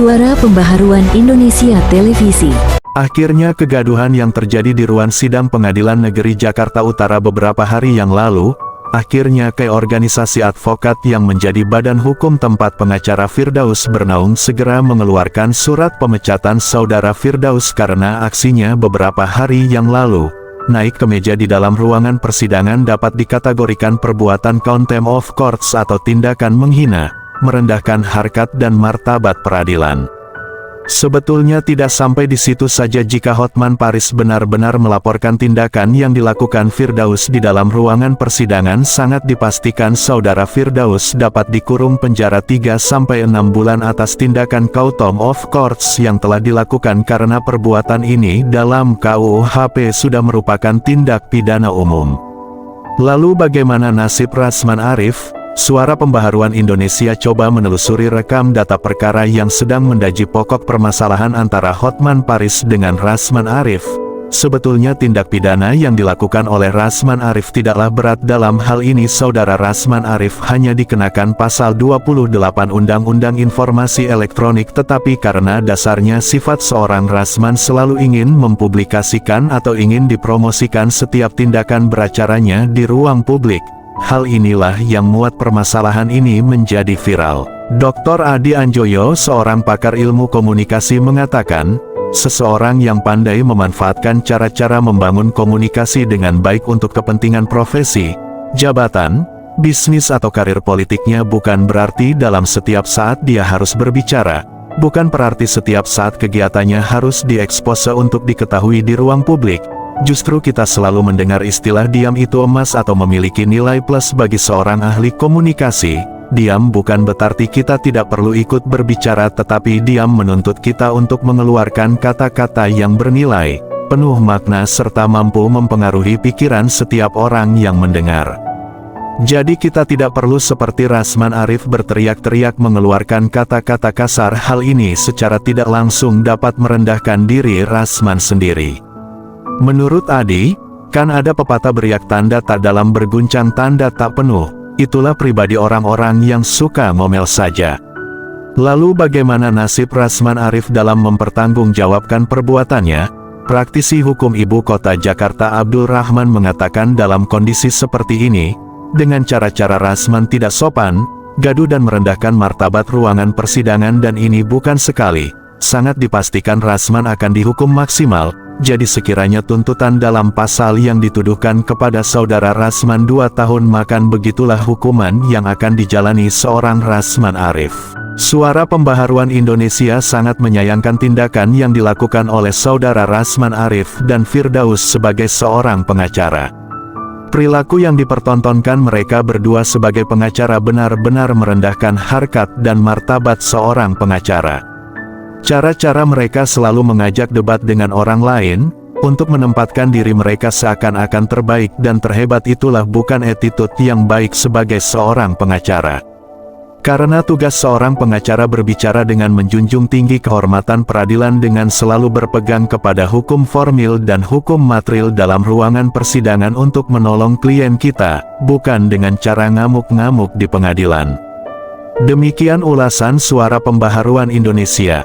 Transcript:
Suara Pembaharuan Indonesia Televisi. Akhirnya kegaduhan yang terjadi di ruang sidang Pengadilan Negeri Jakarta Utara beberapa hari yang lalu, akhirnya organisasi advokat yang menjadi badan hukum tempat pengacara Firdaus bernaung segera mengeluarkan surat pemecatan saudara Firdaus karena aksinya beberapa hari yang lalu. Naik ke meja di dalam ruangan persidangan dapat dikategorikan perbuatan contempt of courts atau tindakan menghina, merendahkan harkat dan martabat peradilan. Sebetulnya tidak sampai di situ saja jika Hotman Paris benar-benar melaporkan tindakan yang dilakukan Firdaus di dalam ruangan persidangan. Sangat dipastikan saudara Firdaus dapat dikurung penjara 3-6 bulan atas tindakan contempt of courts yang telah dilakukan karena perbuatan ini dalam KUHP sudah merupakan tindak pidana umum. Lalu bagaimana nasib Rasman Arif? Suara Pembaharuan Indonesia coba menelusuri rekam data perkara yang sedang mendaji pokok permasalahan antara Hotman Paris dengan Rasman Arif. Sebetulnya tindak pidana yang dilakukan oleh Rasman Arif tidaklah berat. Dalam hal ini saudara Rasman Arif hanya dikenakan pasal 28 Undang-Undang Informasi Elektronik, tetapi karena dasarnya sifat seorang Rasman selalu ingin mempublikasikan atau ingin dipromosikan setiap tindakan beracaranya di ruang publik. Hal inilah yang membuat permasalahan ini menjadi viral. Dr. Adi Anjoyo, seorang pakar ilmu komunikasi, mengatakan, seseorang yang pandai memanfaatkan cara-cara membangun komunikasi dengan baik untuk kepentingan profesi, jabatan, bisnis atau karir politiknya bukan berarti dalam setiap saat dia harus berbicara, bukan berarti setiap saat kegiatannya harus diekspose untuk diketahui di ruang publik. Justru kita selalu mendengar istilah diam itu emas atau memiliki nilai plus bagi seorang ahli komunikasi. Diam bukan berarti kita tidak perlu ikut berbicara, tetapi diam menuntut kita untuk mengeluarkan kata-kata yang bernilai, penuh makna serta mampu mempengaruhi pikiran setiap orang yang mendengar. Jadi kita tidak perlu seperti Rasman Arif berteriak-teriak mengeluarkan kata-kata kasar. Hal ini secara tidak langsung dapat merendahkan diri Rasman sendiri. Menurut Adi, kan ada pepatah beriak tanda tak dalam berguncang tanda tak penuh. Itulah pribadi orang-orang yang suka ngomel saja. Lalu bagaimana nasib Rasman Arif dalam mempertanggungjawabkan perbuatannya? Praktisi hukum Ibu Kota Jakarta Abdul Rahman mengatakan dalam kondisi seperti ini, dengan cara-cara Rasman tidak sopan, gaduh dan merendahkan martabat ruangan persidangan, dan ini bukan sekali, sangat dipastikan Rasman akan dihukum maksimal. Jadi sekiranya tuntutan dalam pasal yang dituduhkan kepada saudara Rasman 2 tahun, makan begitulah hukuman yang akan dijalani seorang Rasman Arif. Suara Pembaharuan Indonesia sangat menyayangkan tindakan yang dilakukan oleh saudara Rasman Arif dan Firdaus sebagai seorang pengacara. Perilaku yang dipertontonkan mereka berdua sebagai pengacara benar-benar merendahkan harkat dan martabat seorang pengacara. Cara-cara mereka selalu mengajak debat dengan orang lain, untuk menempatkan diri mereka seakan-akan terbaik dan terhebat. Itulah bukan attitude yang baik sebagai seorang pengacara. Karena tugas seorang pengacara berbicara dengan menjunjung tinggi kehormatan peradilan dengan selalu berpegang kepada hukum formil dan hukum material dalam ruangan persidangan untuk menolong klien kita, bukan dengan cara ngamuk-ngamuk di pengadilan. Demikian ulasan Suara Pembaharuan Indonesia.